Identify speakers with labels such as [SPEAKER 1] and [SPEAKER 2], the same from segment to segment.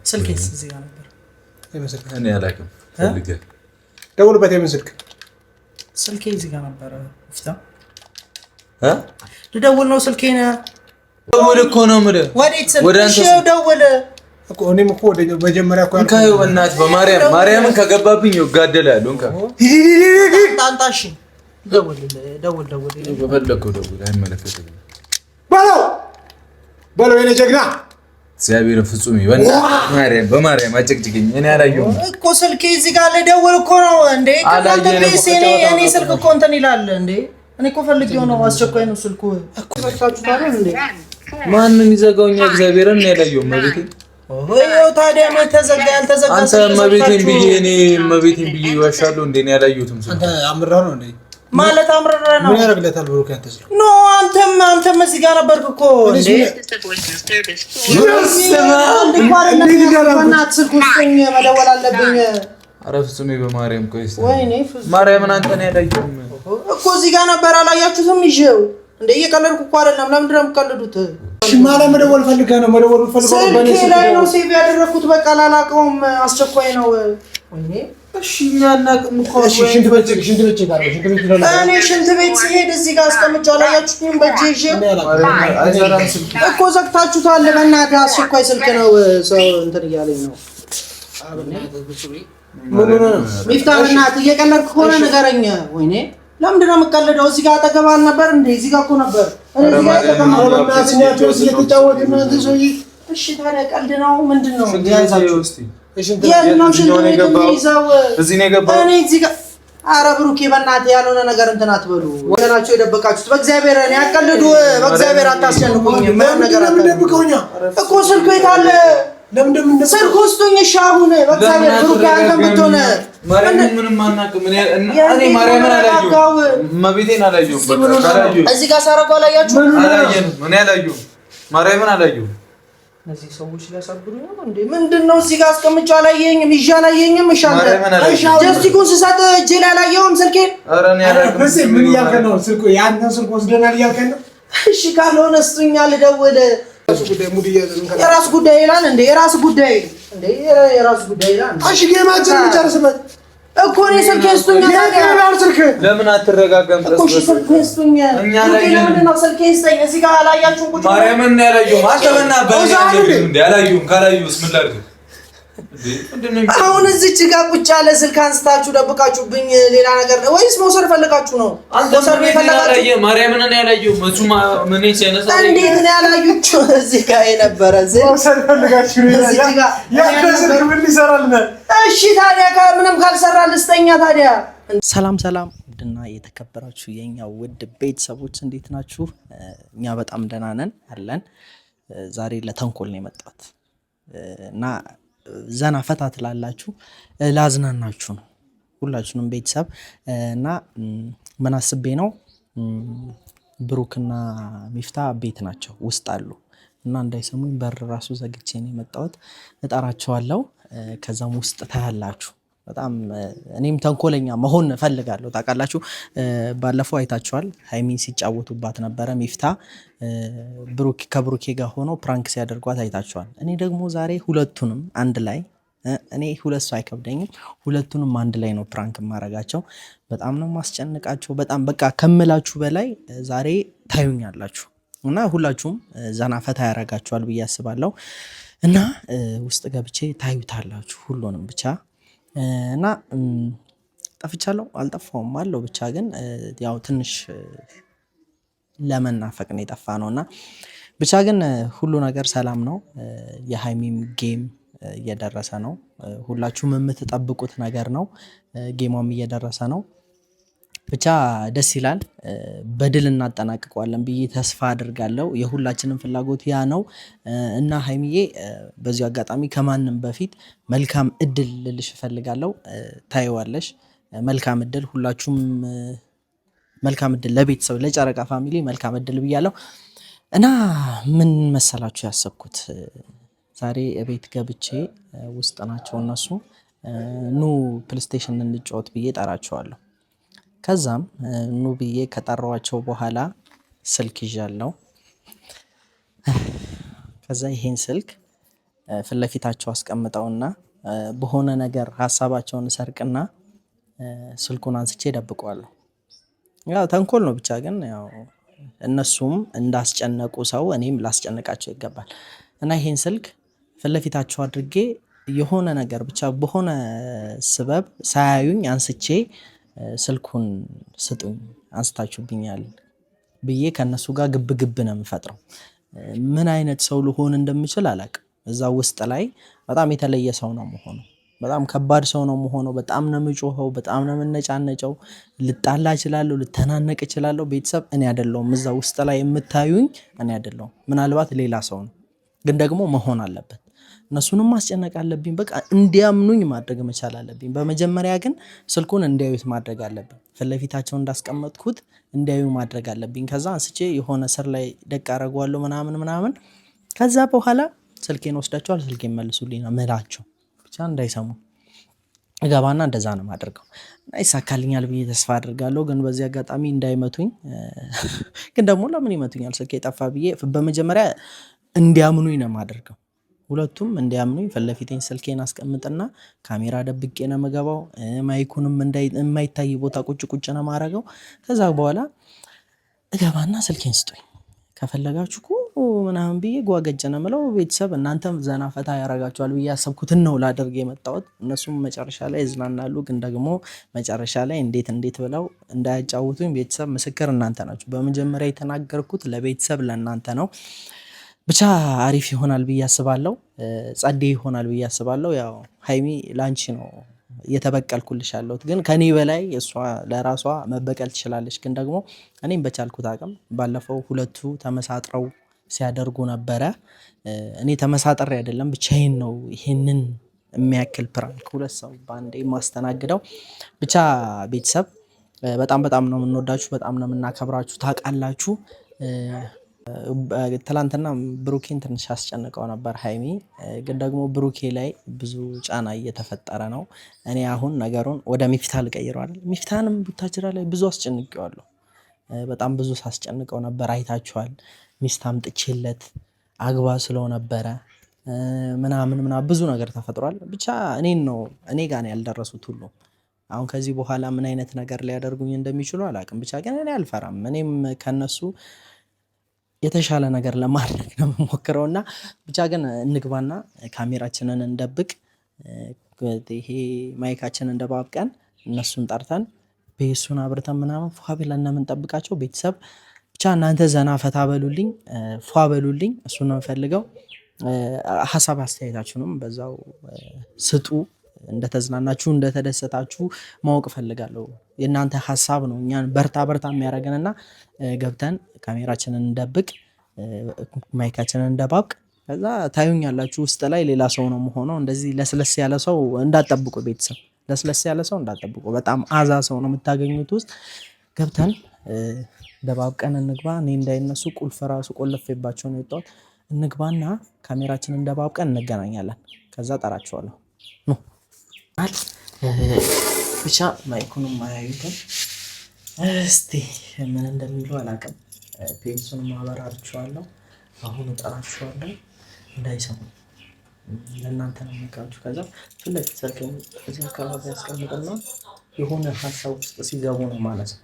[SPEAKER 1] ስልኬስ እዚህ ጋር ነበር
[SPEAKER 2] የመስልክ እኔ አላውቅም ፈልገህ
[SPEAKER 3] ደውልበት ስልኬ
[SPEAKER 1] እዚህ ጋር ነበር ፍታ ልደውል ነው ስልኬን
[SPEAKER 2] ደውል እኮ ነው ምለ
[SPEAKER 1] ወዴት ስልክ ደውል
[SPEAKER 3] እኮ እኔም እኮ ወደ መጀመሪያ እኮ
[SPEAKER 2] እንካዩ እናት በማርያምን ከገባብኝ ይጋደላሉ እንካ
[SPEAKER 1] ታንታሽ ደውል
[SPEAKER 2] በፈለከው ደውል አይመለከትም
[SPEAKER 3] በለው የኔ ጀግና
[SPEAKER 2] እግዚአብሔር ፍጹም ይወና በማርያም አጨቅጭቅኝ እኔ አላየሁም
[SPEAKER 1] እኮ ስልኬ እዚህ ጋር ልደውል እኮ ነው እንዴ እኔ ስልክ እኮ እንትን ይላል እንዴ እኔ እኮ ፈልጌው ነው አስቸኳይ ነው ስልኩ እኮ ዘግታችሁ ታዲያ እንዴ
[SPEAKER 2] ማንንም ይዘጋውኛ እግዚአብሔርን ያላየሁም ማለት
[SPEAKER 1] ወይው ታዲያ ነው ተዘጋ ያልተዘጋ
[SPEAKER 2] አንተ መቤቴን ብዬ እኔ መቤቴን ብዬ ዋሻለሁ እንዴ እኔ ያላየሁትም
[SPEAKER 3] አንተ አምራ ነው እንዴ
[SPEAKER 1] ማለት አምረራ ነው
[SPEAKER 3] ምን ያረግለታል ብሩክ ያንተ ስልክ
[SPEAKER 1] ኖ አንተም እዚህ ጋር ነበርክ እኮ እንዴ በእናትህ ስልክ ውስጥኝ መደወል አለብኝ
[SPEAKER 2] ኧረ ፍጹሜ በማርያም ቆይስ
[SPEAKER 1] ወይኔ
[SPEAKER 2] ማርያምን አንተን ያላየሁም
[SPEAKER 1] እኮ እዚህ ጋር ነበር አላያችሁትም ይዤው እንዴ እየቀለድኩ እኮ አይደለም ለምንድን ነው የምትቀልዱት
[SPEAKER 3] እሺ ማለት መደወል ፈልገህ ነው በኔ
[SPEAKER 1] ስልክ ላይ ነው ሴቭ ያደረኩት በቃ ላላቀውም አስቸኳይ ነው ወይኔ እሺ እናናቅም እኮ
[SPEAKER 3] ሽንት ቤት ጋር
[SPEAKER 1] እኔ ሽንት ቤት ሲሄድ እዚህ ጋር አስቀምጫው አላያችሁትም በእጄ እኮ ዘግታችሁታል በእናትህ አስቸኳይ ስልክ ነው ሰው እንትን እያለኝ ነው ሚፍታህ እናትህ እየቀለድክ ከሆነ ንገረኝ ወይኔ ለምንድን ነው የምትቀልደው እዚህ ጋር አጠገብ አልነበር እንዴ እዚህ ጋር እኮ ነበር እዚህ ጋር ተቀምጠው እየተጫወቱ ነው እንዴ ሰውዬ እሺ ታዲያ ቀልድ ነው ምንድን ነው ያዛችሁ እዚህ ነው የገባው እኔ እዚህ ጋር ኧረ ብሩኬ በእናትህ ያልሆነ ነገር እንትን አትበሉ ወገናችሁ የደበቃችሁት በእግዚአብሔር እኔ አትቀልዱ በእግዚአብሔር አታስጨንቁኝ ምን ነገር አትደብቁኝ እኮ ስልኩ የት አለ ለምንድን ስልኩ ውስጡኝ እሺ አሁን በእግዚአብሔር ብሩኬ አንተም ብትሆነ
[SPEAKER 2] ምንም አናውቅም እኔ ማርያምን አላየሁም መቤቴን አላየሁም በቃ አላየሁም
[SPEAKER 1] እዚህ ጋር ሳረጋው አላያችሁም
[SPEAKER 2] አላየንም እኔ አላየሁም ማርያምን አላየሁም
[SPEAKER 1] እነዚህ ሰዎች ሊያሳብሩ ነው እንዴ ምንድነው እዚህ ጋር አስቀምጫው አላየኝም ይዣ አላየኝም ጀስቲኩን ስሰጥ እጄ ላይ አላየሁም ስልኬን
[SPEAKER 2] ኧረ እኔ አላየሁም
[SPEAKER 3] ምን እያልከን ነው ስልኩ ያንተን ስልክ ወስደናል እያልከን ነው
[SPEAKER 1] እሺ ካልሆነ እስቱኛ ልደውል የራስ ጉዳይ ይላል እንዴ የራስ ጉዳይ እንዴ የራስ ጉዳይ ይላል
[SPEAKER 3] እሺ ጌማችን እንጨርስበት
[SPEAKER 1] እኮ እኔ ስልክ እስቱኛ
[SPEAKER 2] ለምን አትረጋጋም
[SPEAKER 1] እኮ ስልክ እስቱኛ
[SPEAKER 2] እኛ ላይ
[SPEAKER 1] ነው ስልክ እስቱኛ እዚህ ጋር አላያችሁም ቁጭ
[SPEAKER 2] ማርያምን ነው ያላየሁም አንተ በእናትህ እንዴ አላየሁም ካላየሁስ ምን ላድርግ
[SPEAKER 1] አሁን እዚች ጋር ቁጭ ያለ ስልክ አንስታችሁ ደብቃችሁብኝ ሌላ ነገር ወይስ መውሰድ ፈልጋችሁ ነው
[SPEAKER 2] መውሰድ ፈልጋችሁ ማርያምን ነው ያላየሁም እሱ ምን ሲያነሳ
[SPEAKER 1] እንዴት ነው ያላዩችሁ እዚህ ጋር የነበረ
[SPEAKER 3] መውሰድ ፈልጋችሁ ነው እዚህ ጋር ያከሰልክ ምን ይሰራልና
[SPEAKER 1] እሺ ታዲያ ምንም ካልሰራ ልስተኛ ታዲያ ሰላም ውድና የተከበራችሁ የኛ ውድ ቤተሰቦች እንዴት ናችሁ እኛ በጣም ደህና ነን አለን ዛሬ ለተንኮል ነው የመጣሁት እና ዘና ፈታ ትላላችሁ ላዝናናችሁ ነው ሁላችሁንም ቤተሰብ እና ምን አስቤ ነው ብሩክና ሚፍታህ ቤት ናቸው ውስጥ አሉ እና እንዳይሰሙኝ በር ራሱ ዘግቼ ነው የመጣሁት እጠራቸዋለሁ ከዛም ውስጥ ታያላችሁ በጣም እኔም ተንኮለኛ መሆን ፈልጋለሁ ታውቃላችሁ ባለፈው አይታችኋል ሃይሚን ሲጫወቱባት ነበር ሚፍታህ ከብሩኬ ጋር ሆኖ ፕራንክ ሲያደርጓት አይታችኋል እኔ ደግሞ ዛሬ ሁለቱንም አንድ ላይ እኔ ሁለት ሰው አይከብደኝም ሁለቱንም አንድ ላይ ነው ፕራንክ ማረጋቸው በጣም ነው ማስጨንቃቸው በጣም በቃ ከመላችሁ በላይ ዛሬ ታዩኛላችሁ እና ሁላችሁም ዘና ፈታ ያረጋችኋል ብዬ አስባለሁ እና ውስጥ ገብቼ ታዩታላችሁ ሁሉንም ብቻ እና ጠፍቻለሁ አልጠፋውም አለው ብቻ ግን ያው ትንሽ ለመናፈቅ ነው የጠፋነውና ብቻ ግን ሁሉ ነገር ሰላም ነው የሃይሚም ጌም እየደረሰ ነው ሁላችሁም የምትጠብቁት ነገር ነው ጌሟም እየደረሰ ነው ብቻ ደስ ይላል በድል እናጠናቅቀዋለን ብዬ ተስፋ አድርጋለሁ የሁላችንም ፍላጎት ያ ነው እና ሃይሚዬ በዚህ አጋጣሚ ከማንም በፊት መልካም እድል ልልሽ ፈልጋለሁ ታይዋለሽ መልካም እድል ሁላችሁም መልካም እድል ለቤተሰብ ለጨረቃ ፋሚሊ መልካም እድል ብያለሁ እና ምን መሰላችሁ ያሰብኩት ዛሬ ቤት ገብቼ ውስጥ ናቸው እነሱ ኑ ፕሌይስቴሽን እንጫወት ብዬ ጠራቸዋለሁ ከዛም ኑ ብዬ ከጠራዋቸው በኋላ ስልክ ይዣለሁ ከዛ ይሄን ስልክ ፍለፊታቸው አስቀምጠውና በሆነ ነገር ሐሳባቸውን ሰርቅና ስልኩን አንስቼ ደብቀዋለሁ። ያው ተንኮል ነው ብቻ ግን ያው እነሱም እንዳስጨነቁ ሰው እኔም ላስጨንቃቸው ይገባል እና ይሄን ስልክ ፍለፊታቸው አድርጌ የሆነ ነገር ብቻ በሆነ ስበብ ሳያዩኝ አንስቼ ስልኩን ስጡኝ አንስታችሁብኛል ብዬ ከነሱ ጋር ግብ ግብ ነው የምፈጥረው። ምን አይነት ሰው ልሆን እንደምችል አላውቅም። እዛ ውስጥ ላይ በጣም የተለየ ሰው ነው የምሆነው። በጣም ከባድ ሰው ነው የምሆነው። በጣም ነው የምጮኸው፣ በጣም ነው የምነጫነጨው። ልጣላ እችላለሁ፣ ልተናነቅ እችላለሁ። ቤተሰብ እኔ አይደለሁም እዛ ውስጥ ላይ የምታዩኝ እኔ አይደለሁም። ምናልባት ሌላ ሰው ነው፣ ግን ደግሞ መሆን አለበት። እነሱንም ማስጨነቅ አለብኝ። በቃ እንዲያምኑኝ ማድረግ መቻል አለብኝ። በመጀመሪያ ግን ስልኩን እንዲያዩት ማድረግ አለብኝ። ፊትለፊታቸው እንዳስቀመጥኩት እንዲያዩ ማድረግ አለብኝ። ከዛ አንስቼ የሆነ ስር ላይ ደቅ አደርገዋለሁ ምናምን። ከዛ በኋላ ስልኬን ወስዳቸዋል፣ ስልኬን መልሱልኝ ነው የምላቸው። ብቻ እንዳይሰሙ እገባና እንደዛ ነው የማደርገው። እና ይሳካልኛል ብዬ ተስፋ አድርጋለሁ። ግን በዚህ አጋጣሚ እንዳይመቱኝ። ግን ደግሞ ለምን ይመቱኛል ስልኬ ጠፋ ብዬ በመጀመሪያ እንዲያምኑኝ ነው የማደርገው። ሁለቱም እንዲያምኑኝ ፊትለፊቴን ስልኬን አስቀምጥና ካሜራ ደብቄ ነው የምገባው። ማይኩንም የማይታይ ቦታ ቁጭ ነው የማደርገው። ከዛ በኋላ እገባና ስልኬን ስጡኝ ከፈለጋችሁ እኮ ምናምን ብዬ ጓገጀ ነው የምለው። ቤተሰብ እናንተም ዘና ፈታ ያደርጋችኋል ብዬ ያሰብኩትን ነው ላደርግ የመጣሁት። እነሱም መጨረሻ ላይ ይዝናናሉ። ግን ደግሞ መጨረሻ ላይ እንዴት ብለው እንዳያጫውቱኝ ቤተሰብ ምስክር እናንተ ናችሁ። በመጀመሪያ የተናገርኩት ለቤተሰብ ለእናንተ ነው። ብቻ አሪፍ ይሆናል ብዬ አስባለሁ። ጸዴ ይሆናል ብዬ አስባለሁ። ያው ሀይሚ ላንቺ ነው እየተበቀልኩልሽ ያለሁት፣ ግን ከኔ በላይ እሷ ለራሷ መበቀል ትችላለች። ግን ደግሞ እኔም በቻልኩት አቅም ባለፈው ሁለቱ ተመሳጥረው ሲያደርጉ ነበረ። እኔ ተመሳጥሬ አይደለም ብቻዬን ነው ይሄንን የሚያክል ፕራንክ ሁለት ሰው በአንዴ ማስተናግደው። ብቻ ቤተሰብ በጣም ነው የምንወዳችሁ፣ በጣም ነው የምናከብራችሁ። ታውቃላችሁ ትላንትና ብሩኬን ትንሽ አስጨንቀው ነበር ሀይሚ። ግን ደግሞ ብሩኬ ላይ ብዙ ጫና እየተፈጠረ ነው። እኔ አሁን ነገሩን ወደ ሚፍታ ልቀይረው አይደል። ሚፍታንም ቡታጅራ ላይ ብዙ አስጨንቄዋለሁ። በጣም ብዙ ሳስጨንቀው ነበር። አይታችኋል። ሚስት አምጥቼለት አግባ ስለው ነበረ ምናምን ብዙ ነገር ተፈጥሯል። ብቻ እኔ ጋር ነው ያልደረሱት ሁሉ። አሁን ከዚህ በኋላ ምን አይነት ነገር ሊያደርጉኝ እንደሚችሉ አላውቅም። ብቻ ግን እኔ አልፈራም። እኔም ከነሱ የተሻለ ነገር ለማድረግ ነው የምሞክረው። እና ብቻ ግን እንግባና ካሜራችንን እንደብቅ። ይሄ ማይካችንን እንደባብቀን እነሱን ጠርተን ቤሱን አብርተን ምናምን ፏ ብለን ነው የምንጠብቃቸው። ቤተሰብ ብቻ እናንተ ዘና ፈታ በሉልኝ፣ ፏ በሉልኝ። እሱን ነው የምፈልገው። ሀሳብ አስተያየታችሁንም በዛው ስጡ። እንደተዝናናችሁ እንደተደሰታችሁ ማወቅ እፈልጋለሁ። የእናንተ ሀሳብ ነው እኛን በርታ የሚያደርገንና ገብተን ካሜራችንን እንደብቅ፣ ማይካችንን እንደባብቅ። ከዛ ታዩኛላችሁ። ውስጥ ላይ ሌላ ሰው ነው የምሆነው። እንደዚህ ለስለስ ያለ ሰው እንዳትጠብቁ ቤተሰብ፣ ለስለስ ያለ ሰው እንዳትጠብቁ። በጣም አዛ ሰው ነው የምታገኙት። ውስጥ ገብተን ደባብቀን እንግባ። እኔ እንዳይነሱ ቁልፍ ራሱ ቆልፌባቸው ነው የወጣሁት። እንግባና ካሜራችንን እንደባብቀን እንገናኛለን። ከዛ ጠራችኋለሁ። ብቻ ማይኩንም አያዩትም። እስቲ ምን እንደሚሉ አላውቅም። ፔንሱንም አበራርችኋለሁ። አሁን እጠራችኋለሁ እንዳይሰሙ። ለእናንተ ነው የሚቃችሁ። ከዛ ፊት ለፊት ስልኬን እዚህ አካባቢ ያስቀምጥና የሆነ ሀሳብ ውስጥ ሲገቡ ነው ማለት ነው።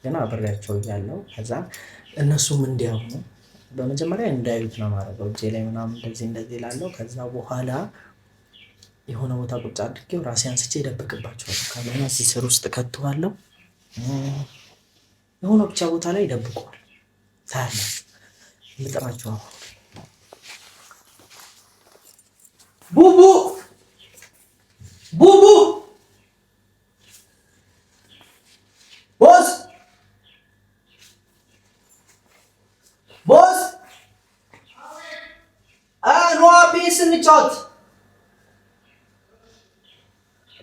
[SPEAKER 1] ገና አብሬያቸው እያለሁ ከዛ እነሱም እንዲያምኑ በመጀመሪያ እንዳያዩት ነው ማድረገው። እጄ ላይ ምናምን እንደዚህ ላለው። ከዛ በኋላ የሆነ ቦታ ቁጭ አድርጌው ራሴ አንስቼ ይደብቅባቸዋል። ካሜራ ሲስር ውስጥ ከተዋለሁ። የሆነ ብቻ ቦታ ላይ ይደብቀዋል። ታያለ ልጥራቸው። ቡቡ ቦስ ኖ ፒስ እንጫወት።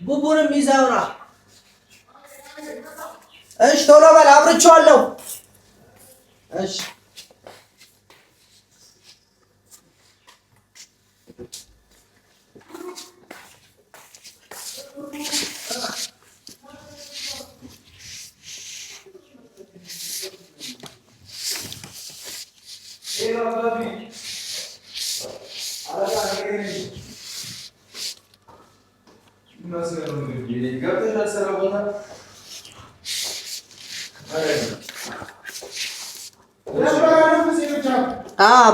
[SPEAKER 1] ቡቡንም ይዘውና እሺ፣ ቶሎ በል አብርቼዋለሁ። እሺ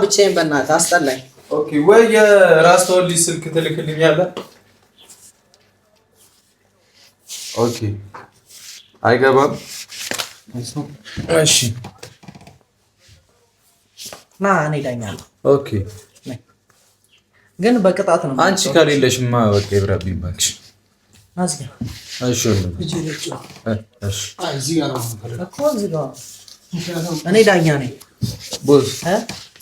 [SPEAKER 1] ብቻዬን በእናትህ አስጠላኝ።
[SPEAKER 2] ኦኬ ወይ የራስ ተወልድ ስልክ ትልክልኛለህ? ኦኬ አይገባም። እሺ
[SPEAKER 1] ና እኔ ዳኛለሁ።
[SPEAKER 2] ኦኬ
[SPEAKER 1] ግን በቅጣት ነው።
[SPEAKER 2] አንቺ ከሌለሽማ በቃ ይብራብኝ እባክሽ።
[SPEAKER 1] አዝጋ
[SPEAKER 2] እሺ
[SPEAKER 1] እኔ ዳኛ ነኝ።
[SPEAKER 2] ቦስ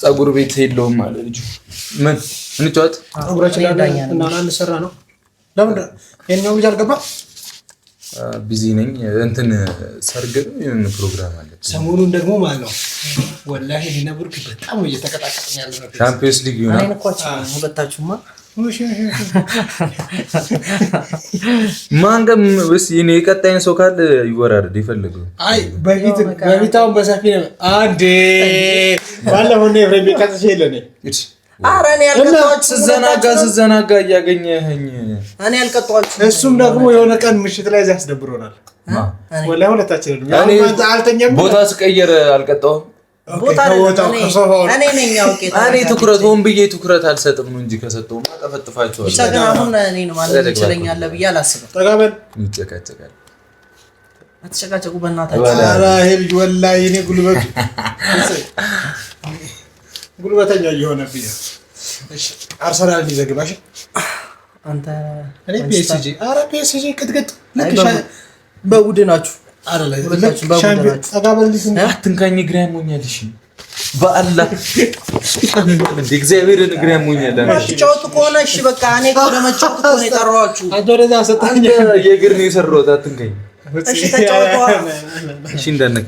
[SPEAKER 2] ፀጉር ቤት የለውም ማለት ልጁ። ምን እንጫወት?
[SPEAKER 3] ፀጉራችን ዳኛ ነኝ እና አንሰራ ነው። ለምን የኛው ልጅ አልገባ?
[SPEAKER 2] ቢዚ ነኝ። እንትን ሰርግ የሆነ ፕሮግራም አለ
[SPEAKER 3] ሰሞኑን ደግሞ ማለት ነው። ወላሂ ሊነብርክ በጣም እየተቀጣቀጥን ያለው
[SPEAKER 2] ቻምፒየንስ ሊግ ይሆናል።
[SPEAKER 1] እኔን እኮ ሁለታችሁማ
[SPEAKER 2] ማንገም ወስ የኔ የቀጣይን ሰው ካለ ይወራረድ ይፈልገው።
[SPEAKER 3] አይ በፊታውን በሰፊ ነው አንዴ ባለፈው ነው ፍሬም ቢቀጥሽ የለኔ
[SPEAKER 1] ኧረ እኔ ያልቀጣኋችሁ
[SPEAKER 2] ስዘናጋ እያገኘኸኝ
[SPEAKER 1] እኔ ያልቀጣኋችሁ።
[SPEAKER 3] እሱም ደግሞ የሆነ ቀን ምሽት ላይ ያስደብሮናል። ወላሂ ሁለታችን አልተኛም።
[SPEAKER 2] ቦታ ስቀየር አልቀጣሁም።
[SPEAKER 1] እኔ
[SPEAKER 2] ትኩረት ሆን ብዬ ትኩረት አልሰጥም ነው እንጂ ከሰጠው ማጠፈጥፋቸዋለሁ።
[SPEAKER 1] ብቻ ግን አሁን እኔ ነው ማለት ይችላል ብዬ አላስብም።
[SPEAKER 3] ተጋበል
[SPEAKER 2] ይጨቃጨቃል።
[SPEAKER 1] አትጨቃጨቁ በእናታችሁ።
[SPEAKER 3] ኧረ ይሄ ልጅ ወላሂ እኔ ጉልበተኛ እየሆነብኝ ነው። እሺ አርሰናል ሊዘግባሽ
[SPEAKER 1] አንተ
[SPEAKER 3] እኔ ፒኤስጂ ኧረ ፒኤስጂ ቅጥቅጥ
[SPEAKER 1] በቡድናችሁ
[SPEAKER 2] አትንካኝ፣ እግሬ ያሞኛል። እሺ በአላህ እግዚአብሔርን እግሬ ያሞኛል።
[SPEAKER 1] ጫወቱ ከሆነ እሺ በቃ እኔ ለመጫወት እኮ ነው የጠራኋችሁ።
[SPEAKER 2] የእግር ነው የሰራሁት። አትንካኝ
[SPEAKER 1] እሺ ተጫወቱ።
[SPEAKER 2] እሺ እንዳነካ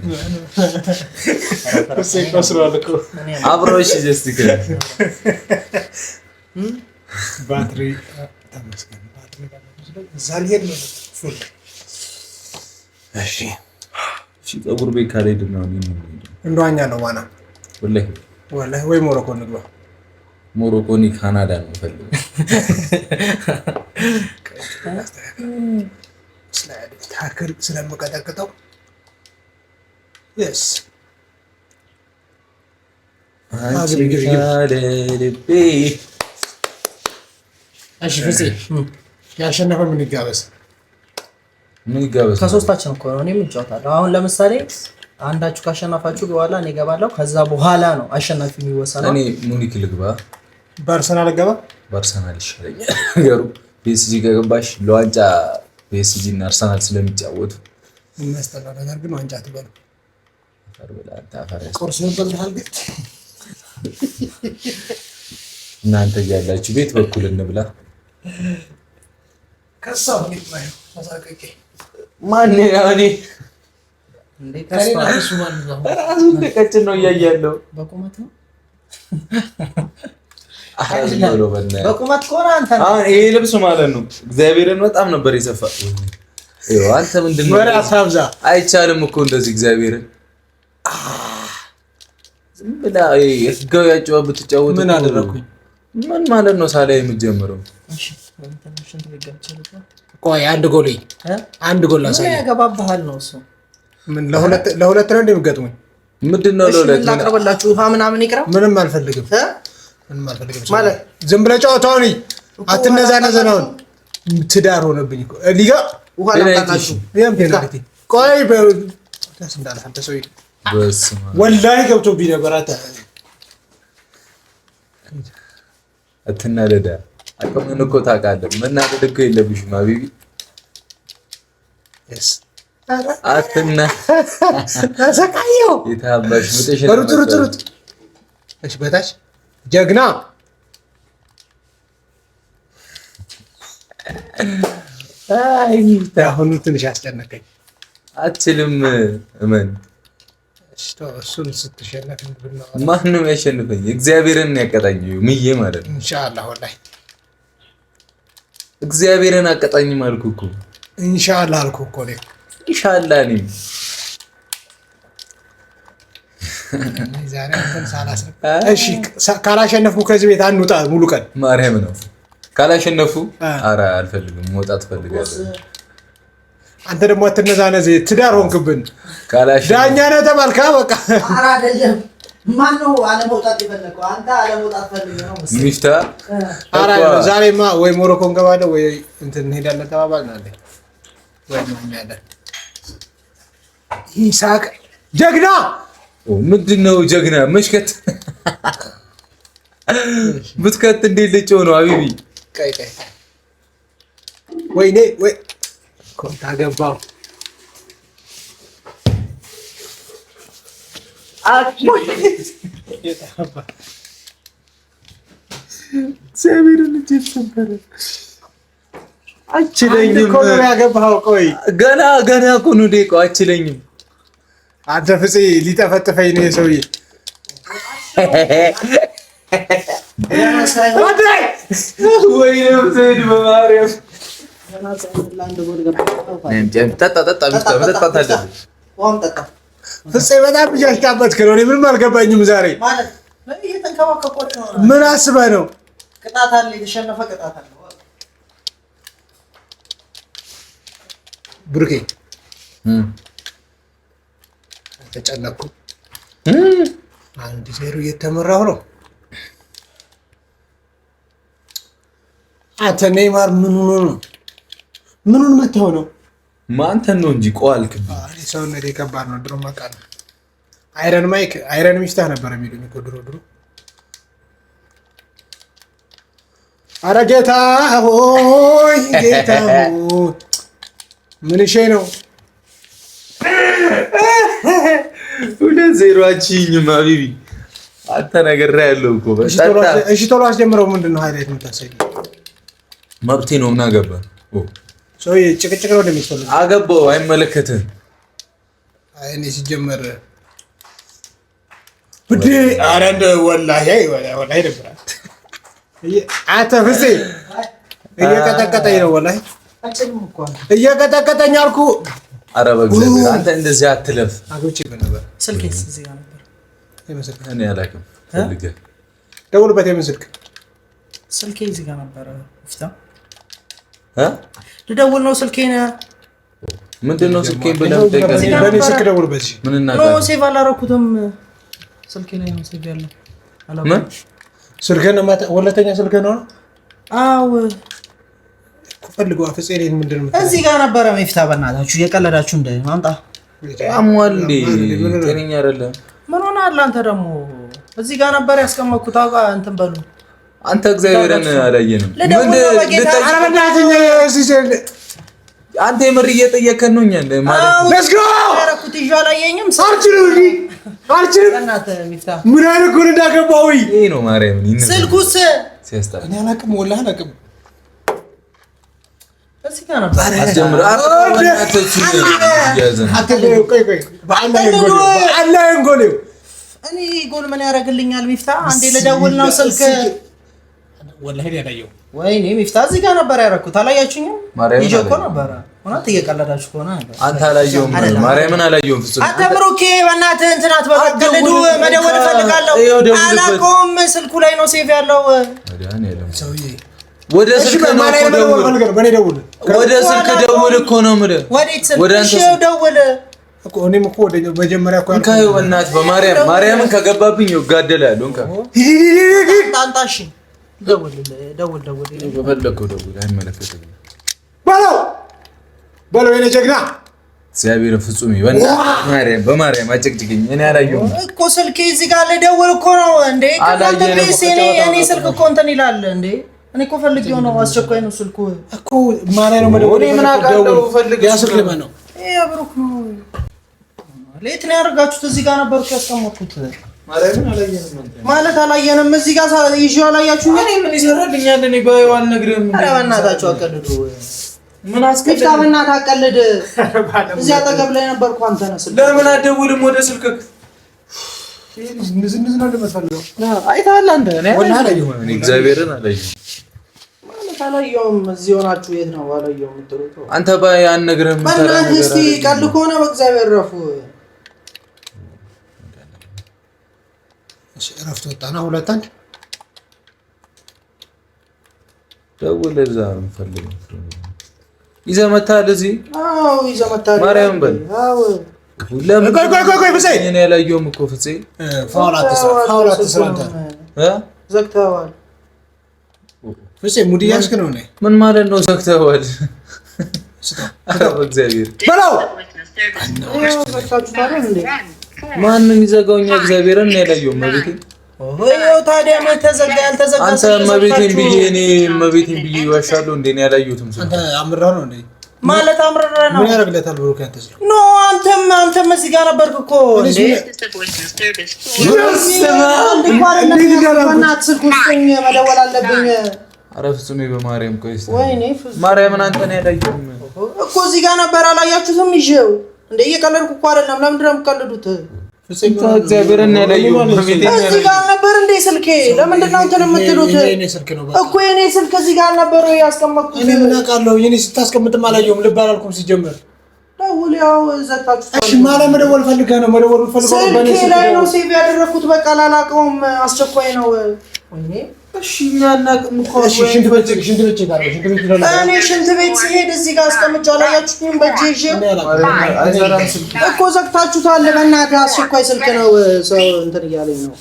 [SPEAKER 2] አብሮ እሺ ጀስት
[SPEAKER 3] ባትሪ ተመስገን ባትሪ ዛልሄድ ነው ፉል እሺ
[SPEAKER 2] ፀጉር ቤት ካልሄድን ነው
[SPEAKER 3] እንደዋኛ ነው ዋና ወላሂ ወይ ሞሮኮ እንግባ።
[SPEAKER 2] ሞሮኮ ni ካናዳ ነው ፈልገው
[SPEAKER 3] ስላይድ ታክል ስለምቀጠቅጠው yes እሺ ፍፄ ያሸነፈ ምን ይጋበስ?
[SPEAKER 1] ከሶስታችን እኮ ነው እኔ የምንጫወታለሁ። አሁን ለምሳሌ አንዳችሁ ካሸነፋችሁ በኋላ እኔ እገባለሁ። ከዛ በኋላ ነው አሸናፊ የሚወሰነው።
[SPEAKER 2] እኔ ሙኒክ ልግባ።
[SPEAKER 3] በአርሰናል ልገባ።
[SPEAKER 2] በአርሰናል ይሻለኛል ነገሩ። ፒኤስጂ ከገባሽ ለዋንጫ ፒኤስጂ እና አርሰናል ስለሚጫወቱ
[SPEAKER 3] የሚያስጠላ ነገር ግን ዋንጫ ትበሉ
[SPEAKER 2] ታፈራስ
[SPEAKER 3] ቁርስ በልተሃል ግን
[SPEAKER 2] እናንተ ያላችሁ ቤት በኩል እንብላ።
[SPEAKER 3] ከሳው ምን ላይ ተሳቀቀ
[SPEAKER 2] ማን ያኔ
[SPEAKER 1] እንዴ ከራሱ
[SPEAKER 2] ማለት ነው። ራሱ ተቀጭን ነው እያያለው
[SPEAKER 1] በቁመት ነው
[SPEAKER 2] አሃ
[SPEAKER 1] በቁመት ኮራ አንተ
[SPEAKER 2] አሁን ይሄ ልብስ ማለት ነው እግዚአብሔርን በጣም ነበር የሰፋ። ይኸው አንተ ምንድነው
[SPEAKER 3] ወራ ሳብዛ
[SPEAKER 2] አይቻልም እኮ እንደዚህ እግዚአብሔርን ዝም ብላ የስጋው ያጫው ብትጫወት
[SPEAKER 3] ምን አደረኩኝ?
[SPEAKER 2] ምን ማለት ነው ሳላይ የምትጀምረው?
[SPEAKER 1] እሺ እንትን ልገምቻለሁ።
[SPEAKER 3] ቆይ አንድ ጎል አሳይ።
[SPEAKER 1] ምን ያገባብሃል ነው እሱ?
[SPEAKER 3] ምን ለሁለት ነው እንደምገጥሙኝ?
[SPEAKER 2] ምንድነው ለሁለት ነው?
[SPEAKER 1] አቅርበላችሁ ውሃ ምናምን ይቅራ።
[SPEAKER 3] ምንም አልፈልግም ማለት ዝም ብለህ ጫወታው ነኝ። አትነዛነዘነው ትዳር ሆነብኝ እኮ ሊጋ
[SPEAKER 1] ውሃ ላምጣላችሁ።
[SPEAKER 3] ፔናልቲ ቆይ በደስ እንዳለ አንተ ሰው
[SPEAKER 2] በስማ
[SPEAKER 3] ወላሂ ገብቶብኝ ነበር።
[SPEAKER 2] አትናደዳ። አቀምን እኮ ታውቃለህ። መናደድ እኮ የለብሽም ሀቢቢ። አትና
[SPEAKER 3] ተሰቃየው
[SPEAKER 2] የታባሽ መጥሽ
[SPEAKER 3] ሩጥ እሺ በታች ጀግና አሁን ትንሽ አስጨነቀኝ።
[SPEAKER 2] አትችልም እመን።
[SPEAKER 3] እሱን ስትሸነፍ
[SPEAKER 2] ማንም ያሸንፈኝ እግዚአብሔርን ያቀጣኝ ምዬ ማለት ነው።
[SPEAKER 3] ኢንሻአላህ ወላሂ
[SPEAKER 2] እግዚአብሔርን አቀጣኝ ማልኩ እኮ
[SPEAKER 3] ኢንሻአላህ አልኩ እኮ ነው።
[SPEAKER 2] ኢንሻአላህ ነኝ
[SPEAKER 3] ዛሬ እንትን ሳላስብ እሺ ካላሸነፍኩ ከዚህ ቤት አንውጣ ሙሉ ቀን
[SPEAKER 2] ማርያም ነው። ካላሸነፉ ኧረ አልፈልግም መውጣት ፈልጋለሁ።
[SPEAKER 3] አንተ ደግሞ አትነዛነዝ ትዳር ሆንክብን።
[SPEAKER 2] ካላሸነፉ
[SPEAKER 3] ዳኛ ነህ ተባልካ በቃ
[SPEAKER 1] ኧረ አይደለም። ማነው አለመውጣት የፈለከው? አንተ አለመውጣት ፈልገህ ነው መሰለኝ።
[SPEAKER 2] ሚፍታ
[SPEAKER 3] ኧረ ዛሬማ ወይ ሞሮኮ እንገባለን ወይ እንትን እንሄዳለን ተባባልን አለ ወይ ነው የሚያለን ይሳቅ ጀግና
[SPEAKER 2] ምንድነው ጀግና መሽከት ብትከት እንዴት ልጭ ሆኖ አቢቢ
[SPEAKER 3] ቀይ ወይኔ ወይ ኮንታ ገባው አችለኝም ያገባው ቆይ
[SPEAKER 2] ገና እኮ ነው ደቂቃው አችለኝም።
[SPEAKER 3] አንተ ፍፄ ሊጠፈጥፈኝ ነው የሰውዬ
[SPEAKER 2] ወይኔ ዘይድ በማርያም
[SPEAKER 3] ፍፄ በጣም እያሽቃበትክ ነው። እኔ ምንም አልገባኝም ዛሬ ምን አስበህ ነው?
[SPEAKER 1] ቅጣት አለ፣ የተሸነፈ ቅጣት አለ።
[SPEAKER 3] ብሩኬ ተጨነኩ። 1-0 እየተመራሁ ነው። አንተ ኔይማር ምኑን መተው ነው?
[SPEAKER 2] ማንተን ነው እንጂ ቆልክብ
[SPEAKER 3] ሰውነቴ ከባድ ነው። ድሮ ማቃል አይረን ማይክ አይረን ሚፍታህ ነበር የሚሉኝ እኮ ድሮ። ኧረ ጌታ ሆይ ጌታ ሆይ ምን እሺ ነው
[SPEAKER 2] 2-0 አቺኝም ሀቢቢ አንተ ነገር ያለው እኮ በጣጣ
[SPEAKER 3] እሺ ቶሎ አስጀምረው። ምንድነው ሃይላይት የምታሳይ?
[SPEAKER 2] መብቴ ነው ምን አገባ
[SPEAKER 3] ሰውዬ ጭቅጭቅ ነው እንደሚፈልግ
[SPEAKER 2] አገባው አይመለከትህም።
[SPEAKER 3] አይ እኔ ሲጀመር ብዴ ኧረ እንደ ወላሂ ይደብራል። አንተ ፍፄ እየቀጠቀጠኝ ነው ወላሂ እየቀጠቀጠኝ አልኩ።
[SPEAKER 2] ኧረ በእግዚአብሔር አንተ እንደዚህ አትለፍ።
[SPEAKER 3] አጎቼ ነበር
[SPEAKER 1] ስልኬስ እዚህ ጋር ነበር።
[SPEAKER 2] እኔ አላውቅም ፈልገህ
[SPEAKER 3] ደውልበት። የምን ስልክ?
[SPEAKER 1] ስልኬ እዚህ ጋር ነበር። ፍታ
[SPEAKER 2] ልደውል
[SPEAKER 1] ነው ስልኬን።
[SPEAKER 2] ምንድነው ስልኬን ብለህ
[SPEAKER 3] በእኔ ስልክ ደውልበት።
[SPEAKER 2] ምን እናደርጋለን?
[SPEAKER 1] ነው ሴቭ አላደረኩትም። ስልኬ ላይ ነው ሴቭ ያለው።
[SPEAKER 2] ምን
[SPEAKER 3] ስልክህን ወለተኛ ስልክህን ነው?
[SPEAKER 1] አዎ
[SPEAKER 3] ፈልገው አፍፄ እኔን ምንድነው
[SPEAKER 1] እዚህ ጋር ነበረ። ሚፍታ በእናታችሁ እየቀለዳችሁ እንደ ማምጣ
[SPEAKER 2] አሟል እንዴ? ጤነኛ አይደለም።
[SPEAKER 1] ምን ሆነሃል አንተ ደግሞ? እዚህ ጋር ነበር ያስቀመጥኩት። አውቃ እንትን በሉ
[SPEAKER 2] አንተ እግዚአብሔርን አላየንም። አንተ የምር እየጠየከን ነው እኛን ማለት
[SPEAKER 3] ለስጎ
[SPEAKER 1] ያረኩት ይዤ አላየኝም።
[SPEAKER 3] አልችልም ምን አይነት ጎል እንዳገባው
[SPEAKER 2] ይሄ ነው ማርያምን ይነሳ
[SPEAKER 1] ስልኩስ
[SPEAKER 2] ሲያስጠላ
[SPEAKER 3] እኔ አላውቅም ወላሂ አላውቅም።
[SPEAKER 1] እዚህ ጋር ነበር
[SPEAKER 2] አስጀምር
[SPEAKER 1] እኔ ጎል ምን ያደርግልኛል? ሚፍታ አንዴ ልደውል ነው ስልክ
[SPEAKER 3] ወላሂ ያላየው
[SPEAKER 1] ወይኔ ሚፍታ እዚህ ጋር ነበር ያደረኩት። አላያችሁኝም? ይዤ እኮ ነበረ። እውነት እየቀለዳችሁ ከሆነ
[SPEAKER 2] አንተ አላየውም። ማርያምን አላየውም። ፍጹም
[SPEAKER 1] አንተ ብሩኬ በእናትህ እንትን አትበቀልዱ። መደወል እፈልጋለሁ። አላውቀውም። ስልኩ ላይ ነው ሴቭ ያለው።
[SPEAKER 3] ሰውዬ
[SPEAKER 2] ወደ ስልክ ነው ደውል። ወደ ስልክ ደውል እኮ ነው የምልህ።
[SPEAKER 1] ወደ አንተ ደውል
[SPEAKER 3] እኮ እኔም እኮ ወደ መጀመሪያ እኮ
[SPEAKER 2] እንካዩ በእናትህ በማርያምን ከገባብኝ ይጋደላሉ። እንካ
[SPEAKER 1] ታንታሽ ደውል
[SPEAKER 2] በፈለከው ደውል። አይመለከትም።
[SPEAKER 3] በለው የኔ ጀግና
[SPEAKER 2] እግዚአብሔር ፍጹም ይበና በማርያም አጨቅጭቅኝ። እኔ አላየሁም
[SPEAKER 1] እኮ ስልኬ እዚህ ጋር ልደውል እኮ ነው እንዴ። እኔ ስልክ እኮ እንትን ይላል እንዴ። እኔ እኮ ፈልጌው ነው። አስቸኳይ ነው ስልኩ
[SPEAKER 3] እኮ ማርያም ነው መደወል።
[SPEAKER 2] ምን አውቃለሁ ፈልግ
[SPEAKER 3] ያ ስልክ ለማን ነው?
[SPEAKER 1] ይሄ ብሩክ ነው። ሌት ነው ያደርጋችሁት። እዚህ ጋር ነበር ያስቀመጥኩት።
[SPEAKER 2] ማርያምን አላየንም
[SPEAKER 1] ማለት አላየንም። እዚህ ጋር ይዤው አላያችሁኝ።
[SPEAKER 2] እኔ ምን ይሰራልኛል? እኔ ባይው አልነግርህም።
[SPEAKER 1] ኧረ በእናታችሁ አቀልዱ።
[SPEAKER 2] ምን አስከልድ?
[SPEAKER 1] በእናትህ አቀልድ። እዚህ አጠገብ ላይ ነበርኩ። አንተ ነህ ስልክ
[SPEAKER 2] ለምን አትደውልም ወደ ስልክ?
[SPEAKER 3] ንዝንዝ ነው እንደምትፈልገው
[SPEAKER 2] አይተሃል አንተ? እኔ እግዚአብሔርን አላየሁም።
[SPEAKER 1] ማለት አላየሁም። እዚህ ሆናችሁ የት ነው አላየሁም የምትሉት?
[SPEAKER 2] አንተ ባይ አልነግርህም።
[SPEAKER 1] በእናትህ እስኪ ቀልድ ከሆነ በእግዚአብሔር ረፉ።
[SPEAKER 3] እሺ እረፍት ወጣና 2-1
[SPEAKER 2] ደውል እዛ ነው የምፈልገው ይዘህ መታል እዚህ
[SPEAKER 1] አዎ ይዘህ መታል
[SPEAKER 2] ማርያም በል
[SPEAKER 1] አዎ
[SPEAKER 2] ለምን
[SPEAKER 3] ቆይ ፍፄ
[SPEAKER 2] እኔ ያላየሁም እኮ ፍፄ
[SPEAKER 3] ፋውላት ተስራ
[SPEAKER 1] ዘግተዋል
[SPEAKER 3] ፍፄ ሙድ ያስክ ነው ነኝ
[SPEAKER 2] ምን ማለት ነው ዘግተዋል እግዚአብሔር
[SPEAKER 3] በላው
[SPEAKER 2] ማን ነው የሚዘጋው እኛ እግዚአብሔርን ያላየሁም መቤቴ
[SPEAKER 1] ወይው ታዲያ ነው ተዘጋ ያልተዘጋ
[SPEAKER 2] አንተ መቤቴን ብዬ እኔ መቤቴን ብዬ ዋሻለሁ እንዴ ነው ያላየሁትም
[SPEAKER 3] አንተ አምራህ ነው እንዴ
[SPEAKER 1] ማለት አምረራ ነው
[SPEAKER 3] ምን ያደርግለታል ብሩክ ያንተ
[SPEAKER 1] ኖ አንተም እዚህ ጋር ነበርክ እኮ እንዴ በእናትህ ስልክ ውስጥኝ መደወል አለብኝ
[SPEAKER 2] ኧረ ፍጹሜ በማርያም ቆይ
[SPEAKER 1] ወይኔ
[SPEAKER 2] ማርያምን አንተን ያላየሁም
[SPEAKER 1] እኮ እዚህ ጋር ነበር አላያችሁትም ይዤው እንዴ እየቀለድኩ እኮ አይደለም ለምንድን ነው የምትቀልዱት
[SPEAKER 2] እግዚአብሔርን ያላየሁም
[SPEAKER 1] እዚህ ጋር ነበር እንዴ ስልኬ ለምንድን ነው እንትን የምትሉት እኮ የኔ ስልክ እዚህ ጋር ነበር ያስቀመጥኩት
[SPEAKER 3] እኔ ምን አውቃለሁ የኔ ስታስቀምጥም አላየሁም ልብ አላልኩም ሲጀመር
[SPEAKER 1] ደውል ያው ዘታችሁ
[SPEAKER 3] እሺ ማለት መደወል ፈልገህ ነው መደወል ፈልገህ ነው
[SPEAKER 1] ስልኬ ላይ ነው ሴቭ ያደረኩት በቃ ላላቀውም አስቸኳይ ነው ወይኔ
[SPEAKER 2] እሺ እናናቅም እኮ
[SPEAKER 3] እሺ ሽንት ቤት ጋር
[SPEAKER 1] እኔ ሽንት ቤት ሲሄድ እዚህ ጋር አስቀምጫው አላያችሁኝም በእጄ ይዤ እኮ ዘግታችሁታል በእናትህ አስቸኳይ ስልክ ነው ሰው እንትን እያለኝ ነው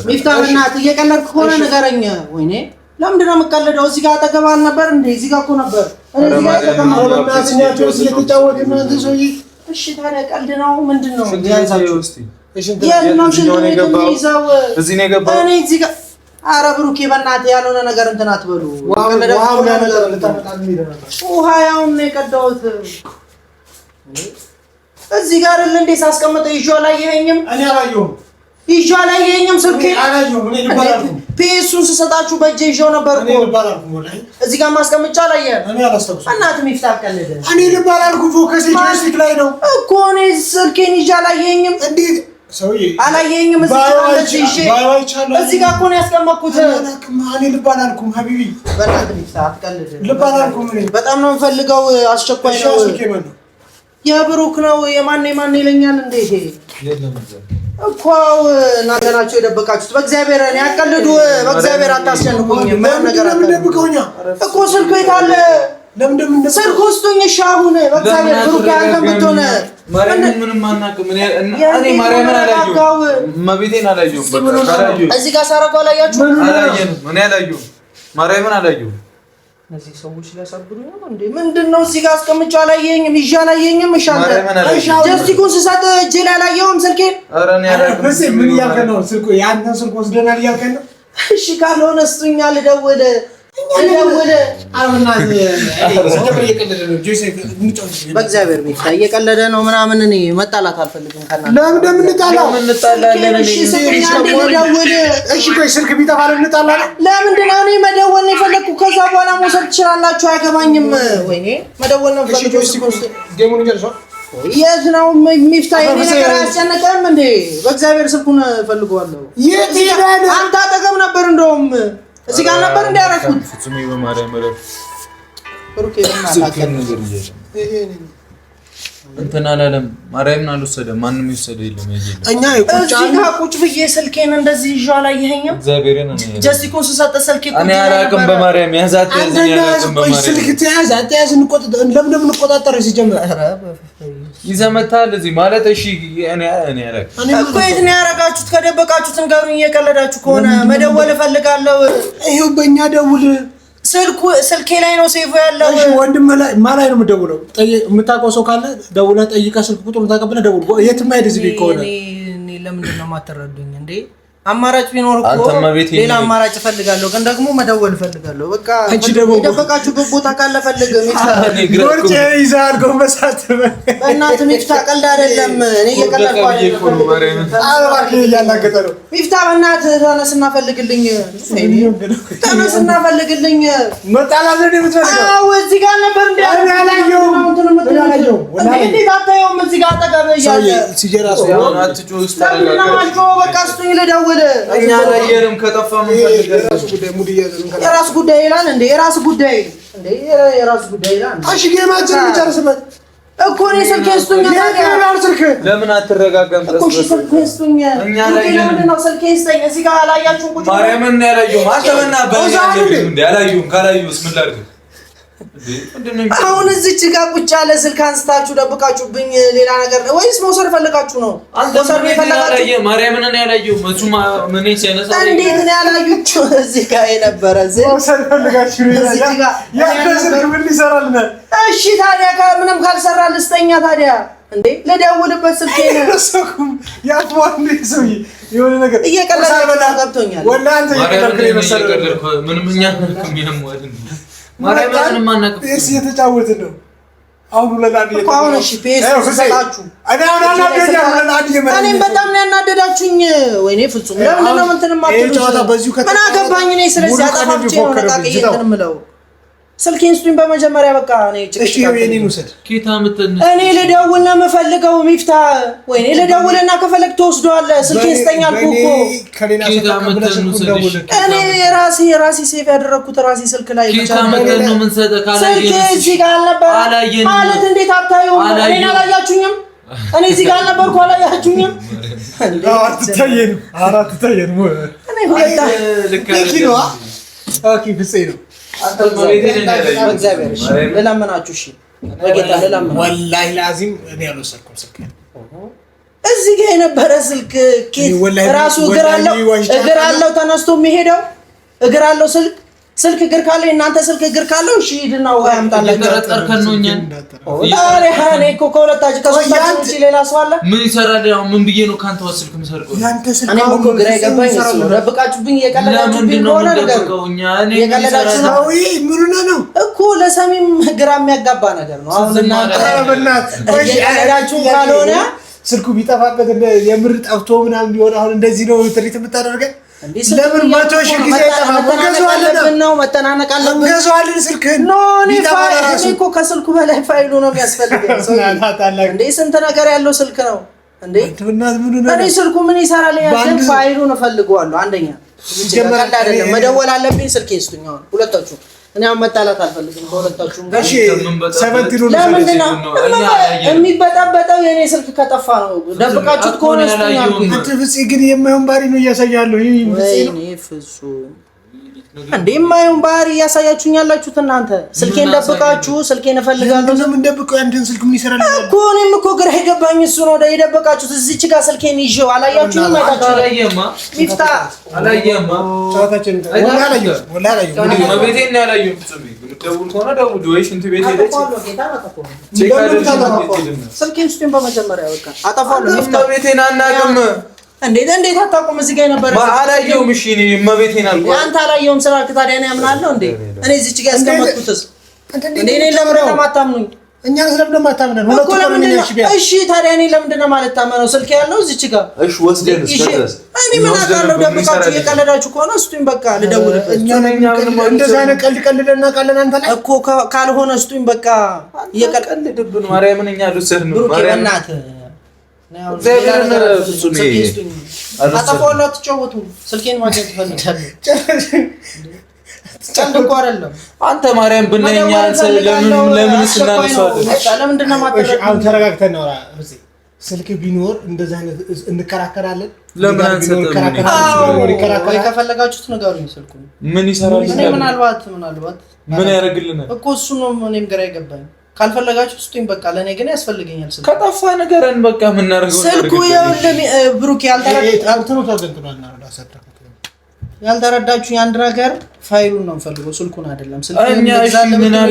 [SPEAKER 1] ሚፍታህ በእናትህ እየቀለድክ ከሆነ ንገረኝ ወይኔ ለምንድን ነው የምትቀልደው እዚህ ጋር አጠገብ አልነበር እንዴ እዚህ ጋር እኮ ነበር እኔ እዚህ ጋር ተቀምጠው
[SPEAKER 3] እየተጫወትን ነው እንትን ሰውዬ
[SPEAKER 1] እሺ ታዲያ ቀልድ ነው ምንድን ነው
[SPEAKER 2] እዚህ ነው የገባው
[SPEAKER 1] እኔ እዚህ ጋር ኧረ ብሩኬ በእናትህ ያልሆነ ነገር እንትን አትበሉ ውሃ ያውን ነው የቀዳሁት እዚህ ጋር አይደል እንዴ ሳስቀምጠው ይዤው አላየኸኝም
[SPEAKER 3] እኔ አላየሁም
[SPEAKER 1] ይዤው አላየኸኝም ስልኬ
[SPEAKER 3] አላየሁም እኔ ልብ አላልኩም
[SPEAKER 1] ፒኤሱን ስሰጣችሁ በእጄ ይዤው ነበር እኮ
[SPEAKER 3] እኔ ልብ አላልኩም
[SPEAKER 1] እዚህ ጋር ማስቀምጫ አላየኸም
[SPEAKER 3] እኔ አላስታውስም
[SPEAKER 1] እናትህ ሚፍታህ ቀልድ
[SPEAKER 3] እኔ ልብ አላልኩም ፎከስ ጆይስቲክ ላይ ነው
[SPEAKER 1] እኮ እኔ ስልኬን ይዤ አላየኸኝም
[SPEAKER 3] እንዴት ሰውዬ
[SPEAKER 1] አላየኸኝም እዚህ ጋር እኮ ነው ያስቀመጥኩት
[SPEAKER 3] እኔ ልብ አላልኩም ሀቢቢ
[SPEAKER 1] በእናትህ ሚፍታህ አትቀልድ
[SPEAKER 3] ልብ አላልኩም እኔ
[SPEAKER 1] በጣም ነው የምፈልገው አስቸኳይ ነው የብሩክ ነው የማን ይለኛል እንዴ ይሄ እኮ እናንተ ናችሁ የደበቃችሁት በእግዚአብሔር እኔ አትቀልዱ በእግዚአብሔር አታስጨንቁኝ ምን ነገር
[SPEAKER 3] አትደብቀውኛ
[SPEAKER 1] እኮ ስልኩ የት አለ
[SPEAKER 3] ለምን
[SPEAKER 1] ስልክ ውስጡኝ እሺ አሁን በእግዚአብሔር ብሩክ አንተም ብትሆነ
[SPEAKER 2] ማርያምን ምንም አናውቅም እኔ ማርያምን አላየሁም መቤቴን አላየሁም በቃ አላየሁም
[SPEAKER 1] እዚህ ጋር ሳረጋው አላያችሁ
[SPEAKER 2] አላየንም እኔ አላየሁም ማርያምን አላየሁም
[SPEAKER 1] እነዚህ ሰዎች ሊያሳብዱኝ ነው እንዴ ምንድነው እዚህ ጋር አስቀምጫው አላየኝም ይዤ አላየኝም እሺ አንተ ጀስቲኩን ስሰጥ እጄ ላይ አላየሁም ስልኬን
[SPEAKER 2] ኧረ እኔ አላየሁም
[SPEAKER 3] ምን እያልከን ነው ስልኩ ያንተን ስልክ ወስደናል እያልከን ነው
[SPEAKER 1] እሺ ካልሆነ ስጡኛ ልደውል በእግዚአብሔር ሚፍታህ እየቀለደ ነው ምናምን እኔ መጣላት አልፈልግም ከእናንተ
[SPEAKER 3] ለምን እንደምንጣላው
[SPEAKER 2] እንጣላለን
[SPEAKER 3] እሺ ቆይ ስልክ ቢጠፋ እንጣላለን
[SPEAKER 1] ለምንድን ነው እኔ መደወል ነው የፈለኩት ከዛ በኋላ መውሰድ ትችላላችሁ አያገባኝም ወይኔ መደወል ነው የፈለኩት
[SPEAKER 3] ጌሙን ጨርሰው
[SPEAKER 1] የት ነው ሚፍታህ የኔ ነገር አያስጨንቅም እንዴ በእግዚአብሔር ስልኩን እፈልገዋለሁ
[SPEAKER 3] የት ሄዳለ
[SPEAKER 1] አንተ አጠገብ ነበር እንደውም እዚህ ጋር ነበር እንዲያረኩት
[SPEAKER 2] ፍጹሜ በማርያም ማለት
[SPEAKER 1] ሩኬ በማላቀም
[SPEAKER 2] እንትን አላለም ማርያምን አልወሰደም ማንንም ይወሰደ የለም ያየለ
[SPEAKER 3] እኛ
[SPEAKER 1] እዚህ ጋር ቁጭ ብዬ ስልኬን እንደዚህ ይዤው አላየኸኝም
[SPEAKER 2] እግዚአብሔርን እኔ
[SPEAKER 1] ጀስቲኩን ስሰጥ ስልኬ ቁጭ
[SPEAKER 2] እኔ አላውቅም በማርያም ያዛት ያዘኝ አላውቅም በማርያም
[SPEAKER 3] ስልክ ተያዝ አትያዝ ለምን እንቆጣጠር ሲጀምር
[SPEAKER 2] ይዘህ መታል እዚህ ማለት እሺ እኔ አላውቅም
[SPEAKER 1] እኮ የት ነው ያደረጋችሁት ከደበቃችሁት ንገሩኝ እየቀለዳችሁ ከሆነ መደወል እፈልጋለሁ
[SPEAKER 3] ይሄው በእኛ ደውል
[SPEAKER 1] ስልኬ ላይ ነው ሴቭ ያለው
[SPEAKER 3] እሺ ወንድም ላይ ማን ላይ ነው የምደውለው የምታውቀው ሰው ካለ ደውለህ ጠይቀህ ስልክ ቁጥሩን ተቀብለህ ደውል የትም አይደዝ ቢል ከሆነ
[SPEAKER 1] እኔ ለምንድን ነው የማትረዱኝ እንዴ አማራጭ ቢኖር እኮ ሌላ አማራጭ እፈልጋለሁ ግን ደግሞ መደወል እፈልጋለሁ በቃ የደበቃችሁበት ቦታ ካለ ፈልግ
[SPEAKER 3] ወርጬ ይዛል ጎንበሳት
[SPEAKER 1] በእናትህ ሚፍታህ ቀልድ አይደለም እኔ እየቀለድኩ አይደለም
[SPEAKER 3] አባክ እያላገጠ ነው
[SPEAKER 1] ሚፍታህ በእናትህ ተነስና ፈልግልኝ ተነስና ፈልግልኝ
[SPEAKER 3] መጣላት ነው የምትፈልገው
[SPEAKER 1] አዎ እዚህ ጋር ነበር እንዴ አላየሁም እንዴት አታየውም እዚህ ጋር አጠገብ እያለ
[SPEAKER 3] ሲጀራሱ
[SPEAKER 2] አትጮህ ስታረጋጋ
[SPEAKER 1] በቃ ስጡኝ ልደውል
[SPEAKER 2] እኛ አላየንም ከጠፋ ምን ፈልገህ
[SPEAKER 1] የራስ ጉዳይ ይላል እንዴ የራስ ጉዳይ ይላል
[SPEAKER 3] እሺ ጌማችን እንጨርስበት
[SPEAKER 1] እኮ እኔ ስልክ ስጡኝ።
[SPEAKER 2] ለምን አትረጋጋም?
[SPEAKER 1] እኮ ስልክ ስጡኝ።
[SPEAKER 2] እኛ ላይ
[SPEAKER 1] ነው ስልክ ስጡኝ። እዚህ ጋር አላያችሁም? ቁጭ
[SPEAKER 2] ማርያምን ያላየሁም አስተበና በእኔ እንደ ያላየሁም ካላየሁስ ምን ላድርግ?
[SPEAKER 1] አሁን እዚች ጋር ቁጭ ያለ ስልክ አንስታችሁ ደብቃችሁብኝ ሌላ ነገር ወይስ መውሰድ ፈልጋችሁ ነው?
[SPEAKER 2] መውሰድ ፈልጋችሁ? ማርያምን እኔ ያላየሁም እሱማ ምን ሲያነሳ
[SPEAKER 1] እንዴት ነው ያላዩችሁ? እዚህ ጋር የነበረ
[SPEAKER 3] መውሰድ ፈልጋችሁ ነው ስልክ ምን ይሰራልናል?
[SPEAKER 1] እሺ ታዲያ ምንም ካልሰራ ልስጠኛ ታዲያ እንዴ ለደውልበት ስልኬ ነው
[SPEAKER 3] ያጥዋል እንዴ ሰውዬ የሆነ ነገር
[SPEAKER 1] እየቀለለ ገብቶኛል።
[SPEAKER 3] ወላሂ አንተ እየቀለድክ መሰለህ
[SPEAKER 2] ምንም እኛ ምንም ወድን ማርያምን ማናቀፍ
[SPEAKER 3] ፒኤስ እየተጫወትን ነው አሁን ለላዲ
[SPEAKER 1] አሁን እሺ ፒኤስ ተሰጣችሁ እኔም በጣም ነው ያናደዳችሁኝ። ወይኔ ፍጹም ለምን ነው እንትን ማጥሩ ምን አገባኝ እኔ ስለዚህ አጣፋብቼ ነው ነቃቀኝ እንትን ምለው ስልኬን ስጡኝ በመጀመሪያ በቃ
[SPEAKER 3] እሺ የኔን ውሰድ
[SPEAKER 1] እኔ ልደውል ነው የምፈልገው ሚፍታ ወይኔ ልደውልና ከፈለክ ትወስደዋለህ ስልኬን ስጠኝ አልኩህ እኮ እኔ ራሴ ሴቭ ያደረኩት ራሴ ስልክ ላይ
[SPEAKER 2] ብቻ ነው ምን ሰጠ
[SPEAKER 1] ስልኬ እዚህ ጋር አልነበረ ማለት እንዴት አታዩም? እኔን አላያችሁኝም? እኔ እዚህ ጋር አልነበርኩ አላያችሁኝም?
[SPEAKER 3] አትታየንም
[SPEAKER 1] እኔ ሁለታ
[SPEAKER 3] ልክ ነው ኦኬ ፍፄ ነው
[SPEAKER 1] እግዚአብሔር እሺ ለለምናችሁ እሺ በጌታ ለለምናችሁ
[SPEAKER 3] ወላሂ ላዚም እኔ አልወሰድኩም ስልክ
[SPEAKER 1] እዚህ ጋር የነበረ ስልክ ኬት ራሱ እግር አለው ተነስቶ የሚሄደው እግር አለው ስልክ እግር ካለ እናንተ ስልክ እግር ካለው እሺ ሂድና ውሃ ያምጣላችሁ
[SPEAKER 2] ተረጠርከን ነው እኛን
[SPEAKER 1] ኦላሪ ሃኔ ኮኮለታጅ ከሶስታችሁ ሌላ ሰው አለ
[SPEAKER 2] ምን ይሰራል? ያው ምን ብዬ ነው ካንተ ወስልክ ምሰርቀው
[SPEAKER 3] ያንተ ስልክ
[SPEAKER 1] እኔ እኮ ግራ ይገባኝ ነው ደብቃችሁብኝ የቀለዳችሁብኝ ሆነ ነገር የቀለዳችሁ ነው
[SPEAKER 3] ምኑና ነው
[SPEAKER 1] እኮ ለሰሚም ግራ የሚያጋባ ነገር ነው። አሁን እናንተ የቀለዳችሁ ካልሆነ
[SPEAKER 3] ስልኩ ቢጠፋበት የምር ጠፍቶ ምናምን ቢሆን አሁን እንደዚህ ነው ትሪት የምታደርገው ለምን ማቶሽ ጊዜ
[SPEAKER 1] ተናነቃለን ነው መተናነቅ አለብን
[SPEAKER 3] ገዛዋልን ስልክህን
[SPEAKER 1] ኖ እኔ እኮ ከስልኩ በላይ ፋይሉ ነው የሚያስፈልገው ሰው እንዴ ስንት ነገር ያለው ስልክ ነው እንዴ እኔ ስልኩ ምን ይሰራል ያንተ ፋይሉን እፈልገዋለሁ አንደኛ ይጀምራል አይደለም መደወል አለብኝ ስልኬን ስጡኝ አሁን ሁለታችሁ እኔ መጣላት አልፈልግም በሁለታችሁም ጋር
[SPEAKER 3] እሺ 17 ነው
[SPEAKER 1] ለምንድነው የሚበጣበጠው የኔ ስልክ ከጠፋ ነው ደብቃችሁት ከሆነ ስጡኛል
[SPEAKER 3] አትፍጽ ግን የማይሆን ባሪ ነው እያሳያለሁ
[SPEAKER 1] ይሄ ፍጹም እንዴ የማይሆን ባሪ እያሳያችሁኝ ያላችሁት እናንተ ስልኬን ደብቃችሁ ስልኬን እፈልጋለሁ
[SPEAKER 3] ምን ደብቀው አንተን ስልክ ምን ይሰራል
[SPEAKER 1] እኮ እኔም እኮ ግራ ይገባኝ እሱ ነው የደበቃችሁት እዚች ጋር ስልኬን ይዤው አላያችሁም አይታችሁ
[SPEAKER 2] አላየማ
[SPEAKER 1] ሚፍታ
[SPEAKER 2] አላየማ
[SPEAKER 3] ጨዋታችን ወላሂ
[SPEAKER 2] መቤቴን ያላየው ፍጹም ደውል ከሆነ ደውል ወይ ሽንት ቤት ሄደች
[SPEAKER 1] ስልኬን ስጡኝ በመጀመሪያ በቃ አጠፋለሁ ሚፍታ
[SPEAKER 2] መቤቴን አናውቅም
[SPEAKER 1] እንዴት አታውቁም? እዚህ ጋር ነበር
[SPEAKER 2] አላየሁም። እሺ እኔ መቤቴን አልኩ
[SPEAKER 1] አንተ አላየሁም ስላልክ ታዲያ እኔ አምናለሁ እንዴ? እኔ እዚች ጋር ያስቀመጥኩትስ እንዴ እኔ ለምን ማታምኑኝ?
[SPEAKER 3] እኛ ስለምን ማታምነን ሁለቱ ኮሚኒኬሽን እሺ
[SPEAKER 1] እሺ ታዲያ እኔ ለምንድን ነው ማለት ታመነው? ስልክ ያለው እዚች ጋር
[SPEAKER 2] እሺ ወስደን እስከዛስ
[SPEAKER 1] እኔ ምን አውቃለሁ? ደብቃችሁ እየቀለዳችሁ ከሆነ ስጡኝ በቃ ልደውልበት።
[SPEAKER 3] እንደዛ ነው ቀልደና ቃለን አንተ ላይ
[SPEAKER 1] እኮ ካልሆነ ስጡኝ በቃ
[SPEAKER 2] እየቀለድብን ማርያምን እኛ ልሰር ነው
[SPEAKER 1] ማርያም እናት
[SPEAKER 2] እግዚአብሔርን ፍጹም
[SPEAKER 1] አጠፋውና ተጫወቱ ስልኬን ማግኘት ፈልጋለሁ ጨንቆ አይደለም
[SPEAKER 2] አንተ ማርያም ብነኛ ለምን ስናነሳለን
[SPEAKER 1] ለምንድን ነው ማጥራት
[SPEAKER 3] አሁን ተረጋግተን ነው ስልክ ቢኖር እንደዛ አይነት እንከራከራለን
[SPEAKER 2] ለምን አንሰጥም
[SPEAKER 1] ከፈለጋችሁት ንገሩኝ ስልኩ
[SPEAKER 2] ምን ይሰራል
[SPEAKER 1] እኔ ምናልባት
[SPEAKER 2] ምን ያደርግልናል
[SPEAKER 1] እኮ እሱ ነው እኔም ግራ ይገባኝ ካልፈለጋችሁ ስጡኝ በቃ ለኔ ግን ያስፈልገኛል ስልኩ
[SPEAKER 2] ከጠፋ ነገርን በቃ ምን እናደርገው
[SPEAKER 1] ስልኩ ብሩክ ያልተረዳችሁ አንድ ነገር ፋይሉን ነው የምፈልገው ስልኩን አይደለም ስልኩን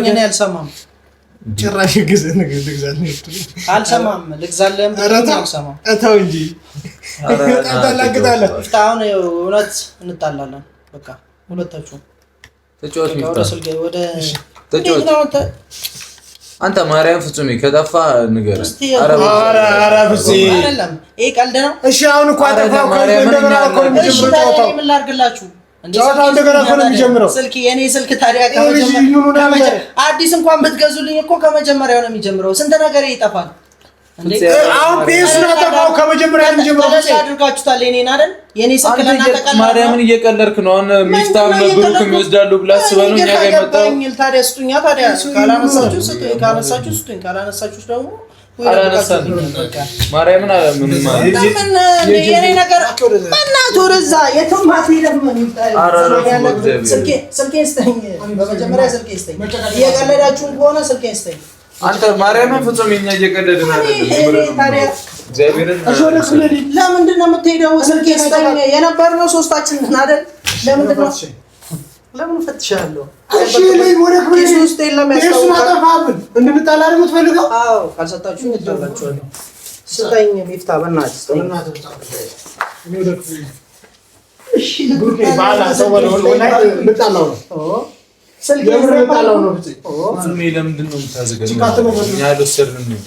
[SPEAKER 1] ምን ያልሰማም
[SPEAKER 3] ጭራሽ ልግዛልኝ
[SPEAKER 1] አልሰማም ልግዛልኝ አልሰማም
[SPEAKER 3] እታው እንጂ ታላግታለህ
[SPEAKER 1] ፍታውን እውነት እንጣላለን በቃ ሁለታችሁ
[SPEAKER 2] ተጫወት
[SPEAKER 1] ወደ
[SPEAKER 2] ተጫወት አንተ ማርያም ፍጹም ከጠፋ ንገር
[SPEAKER 3] አረ ፍጹም
[SPEAKER 1] አይደለም ይሄ ቀልድ ነው
[SPEAKER 3] እሺ አሁን እንኳን አጠፋው እንደገና እኮ ነው የሚጀምረው
[SPEAKER 1] ምን ላድርግላችሁ
[SPEAKER 3] ጨዋታው እንደገና እኮ ነው የሚጀምረው
[SPEAKER 1] ስልክ የኔ ስልክ ታዲያ አዲስ እንኳን ብትገዙልኝ እኮ ከመጀመሪያው ነው የሚጀምረው ስንት ነገር ይጠፋል
[SPEAKER 3] አሁን ፒኤስን አጠፋው ከመጀመሪያ ጀምሮ
[SPEAKER 1] አድርጋችሁታል። የኔን አይደል የኔ ስልክ ለናቀቀለ
[SPEAKER 2] ማርያምን እየቀለድክ ነው። አሁን ሚፍታም ብሩክም ይወስዳሉ ብላ አስበህ ነው እኛ ጋር የመጣው።
[SPEAKER 1] ታዲያ ስጡኛ። ታዲያ ካላነሳችሁ ስጡኝ፣ ካላነሳችሁ ስጡኝ፣ ካላነሳችሁ ደግሞ
[SPEAKER 2] ማርያምን ምን ማለት
[SPEAKER 1] የኔ ነገር በእናትህ ወደዛ የትም አትሄድም። ስልኬን ስጠኝ፣ በመጀመሪያ ስልኬን ስጠኝ። እየቀለዳችሁን ከሆነ ስልኬን ስጠኝ።
[SPEAKER 2] አንተ ማርያምን ፍጹም የኛ እየቀለድን አይደለም። እግዚአብሔርን
[SPEAKER 1] ለምንድን ነው የምትሄደው? ስልኬን ስጠኝ። የነበርነው ሶስታችን አይደል? ለምንድን ነው ለምን ፈትሻለሁ?
[SPEAKER 3] እሺ ላይ ወደ ክብሬ ውስጥ የለም ያስተውቃል። እንድንጣላ ነው የምትፈልገው?
[SPEAKER 1] አዎ ካልሰጣችሁኝ እጣላችኋለሁ። ስጠኝ ሚፍታ በእናትህ ስጠኝ።
[SPEAKER 3] እሺ ጉዴ ባላ ሰው ወላሂ ልጣላው ነው። ስልክ ልጣላው ነው።
[SPEAKER 2] ፍጹም ለምንድን ነው የምታዘገው? እኛ አልወሰድንም ነው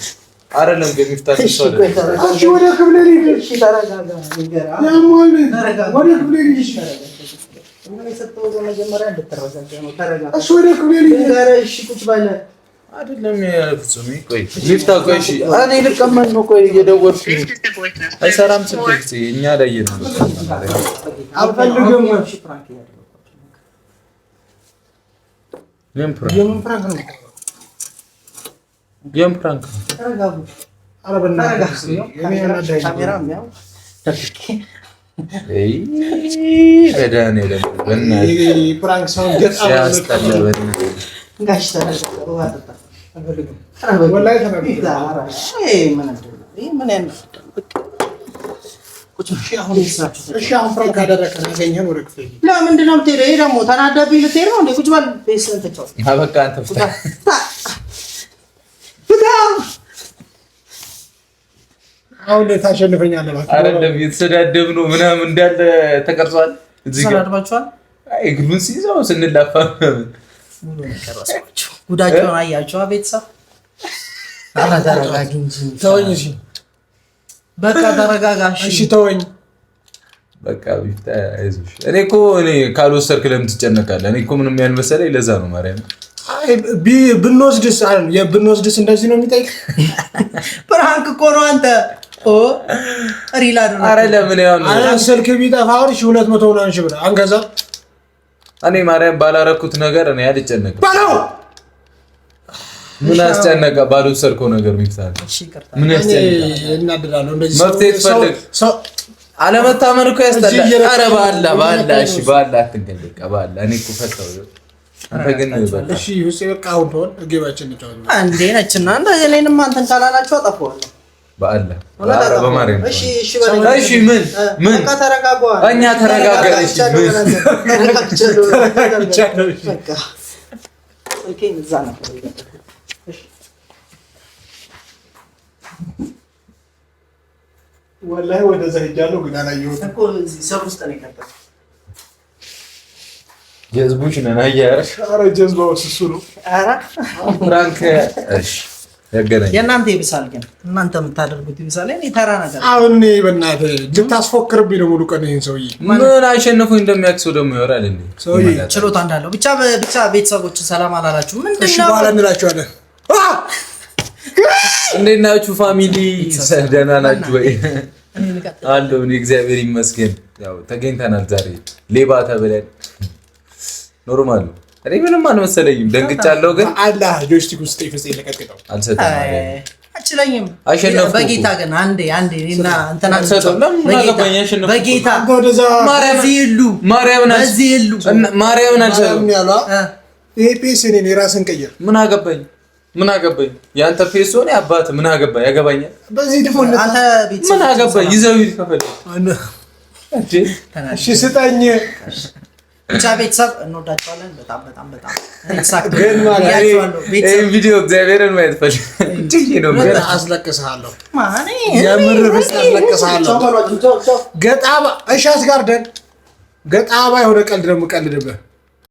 [SPEAKER 2] አይደለም ሚፍታ ተሰለ።
[SPEAKER 3] እሺ ወደ ክብሬ ልሂድ።
[SPEAKER 1] እሺ ተረጋጋ። ንገራ
[SPEAKER 3] ወደ ክብሬ ልሂድ።
[SPEAKER 1] ምን የሰጠው መጀመሪያ እንድትረጋጋ ነው። ተረጋጋ።
[SPEAKER 3] እሺ ወደ ክብሬ ልሂድ።
[SPEAKER 1] እሺ ቁጭ ባለ
[SPEAKER 2] አይደለም ፍጹም ቆይ ሚፍታ ቆይ እሺ እኔ ልቀመጥ ነው። ቆይ እየደወልኩ አይሰራም ስልክ እኛ ላይ ነው።
[SPEAKER 3] አልፈልግም።
[SPEAKER 1] እሺ ፕራንክ ያደርጋል።
[SPEAKER 2] የምን ፕራንክ ነው?
[SPEAKER 1] ተረጋጉ።
[SPEAKER 3] ኧረ በእናትህ
[SPEAKER 1] ካሜራም ያው
[SPEAKER 3] ፕራንክ ሰው
[SPEAKER 1] ጋሽ ተረጋጋ።
[SPEAKER 3] ወላሂ አሁን ፍራንክ አደረግን አገኘን። ወደ ክፍል
[SPEAKER 1] ለምንድን ነው የምትሄደው? ይሄ ደግሞ ተናዳብኝ ልትሄድ ነው እንዴ? ቁጭ በል ቤስን ተጫወት።
[SPEAKER 2] በቃ አንተ ፍታ
[SPEAKER 3] አሁን ታሸንፈኛለህ ማለት
[SPEAKER 2] አይደለም። የተሰዳደብ ነው ምናምን እንዳለ ተቀርጿል። እዚህ ጋር
[SPEAKER 1] ተናድባችኋል።
[SPEAKER 2] አይ ግሩን ሲይዘው ስንላፋ
[SPEAKER 1] ሙሉ ተቀርጿቸው ጉዳቸውን አያችሁ ቤተሰብ። ተረጋጋ እንጂ
[SPEAKER 3] ተወኝ። እሺ
[SPEAKER 1] በቃ ተረጋጋ። እሺ
[SPEAKER 3] ተወኝ
[SPEAKER 2] በቃ ቢፍታ አይዞሽ። እኔ ካልወሰድክ ለምን ትጨነቃለህ? እኔ እኮ ምንም ያልመሰለኝ ለዛ ነው ማርያም።
[SPEAKER 3] አይ ብንወስድስ ብንወስድስ እንደዚህ ነው የሚጠይቅ?
[SPEAKER 1] ፕራንክ እኮ ነው አንተ። ሪላ
[SPEAKER 2] አረ ለምን ያው
[SPEAKER 3] ስልክ ቢጠፋ አሁን 200 ምናምን ሺህ ብር አንገዛ።
[SPEAKER 2] እኔ ማርያም ባላረኩት ነገር እኔ አልጨነቅም።
[SPEAKER 3] ባለው
[SPEAKER 2] ምን አስጨነቀ? ባልወሰድከው ነገር ቢፍታል ምን ያስጨነቃል?
[SPEAKER 3] እናድራለሁ እንደዚህ
[SPEAKER 2] መፍትሄ ትፈልግ። አለመታመን እኮ ያስጠላል። አረ ባላ እሺ ባላ አትንገለቀ ባላ እኔ እኮ ፈታው አንተ ግን በቃ
[SPEAKER 3] እሺ ውስጥ በቃ አሁን ተወን። እገባችን እንጫወት
[SPEAKER 1] አንዴ ነችና እንደ እኔንም አንተን ካላላችሁ አጠፋዋለሁ
[SPEAKER 2] ባላ አረ በማርያም
[SPEAKER 1] እሺ
[SPEAKER 2] እሺ ምን
[SPEAKER 1] በቃ ተረጋጋ።
[SPEAKER 2] እኛ ተረጋጋ። እሺ
[SPEAKER 1] በቃ ኦኬ እዛ ነው። እሺ
[SPEAKER 3] ወላሂ ወደዛ ሄጃለሁ ግን አላየሁትም
[SPEAKER 1] እኮ እዚህ ሰው ውስጥ ነው የከተተው።
[SPEAKER 2] ጀዝቡሽ ነና ያረሽ
[SPEAKER 3] ኧረ ጀዝባው እሱ ነው።
[SPEAKER 1] ኧረ
[SPEAKER 2] ፍራንክ እሺ ያገናኝ
[SPEAKER 1] የእናንተ ይብሳል። ግን እናንተ የምታደርጉት ይብሳል። እኔ ተራ ነገር
[SPEAKER 3] አሁን በእናትህ ልታስፎክርብኝ ነው ሙሉ ቀን። ይሄን ሰውዬ
[SPEAKER 2] ምን አሸነፈው እንደሚያክሰው ደግሞ ይወራል እንዴ?
[SPEAKER 3] ሰውዬ
[SPEAKER 1] ችሎታ እንዳለው ብቻ ቤተሰቦችን ሰላም አላላችሁ? ምንድን
[SPEAKER 3] እሺ
[SPEAKER 1] ነው
[SPEAKER 3] በኋላ እንላችኋለን።
[SPEAKER 2] እንዴት ናችሁ ፋሚሊ? ደህና ናችሁ ወይ? አለሁ እኔ እግዚአብሔር ይመስገን። ያው ተገኝተናል ዛሬ ሌባ ተብለን ኖርማል። እኔ ምንም አልመሰለኝም፣ ደንግጫለሁ። ግን
[SPEAKER 3] አላህ ጆይስቲክ ውስጥ ይፈጽ ይለቀቀው
[SPEAKER 2] አልሰጠም
[SPEAKER 1] አችለኝም።
[SPEAKER 2] አሸነፍኩ
[SPEAKER 1] በጌታ ግን አንዴ እና እንትና
[SPEAKER 2] አልሰጠም። ለምን አገባኝ? አሸነፍኩ
[SPEAKER 1] በጌታ
[SPEAKER 2] ማርያምን አልሰጠም
[SPEAKER 3] ያለው ይሄ ፒኤስ እኔ የራስን ቀይር።
[SPEAKER 2] ምን አገባኝ? ያንተ ፒኤስ ሆነ አባት ምን አገባኝ? ያገባኛል።
[SPEAKER 3] በዚህ ዲፎን
[SPEAKER 1] አንተ ቤት
[SPEAKER 2] ምን አገባኝ? ይዘው ይል ከፈለ
[SPEAKER 3] እሺ ስጠኝ።
[SPEAKER 1] ብቻ ቤተሰብ እንወዳቸዋለን በጣም በጣም በጣም።
[SPEAKER 2] ግን ማለት ይሄ ቪዲዮ እግዚአብሔርን ማየት ፈልግ ነው።
[SPEAKER 3] ግን አስለቅስሃለሁ የምር ብስ አስለቅስሃለሁ። ገጣባ እሺ አስጋርደን ገጣባ የሆነ ቀልድ ደግሞ ቀልድብህ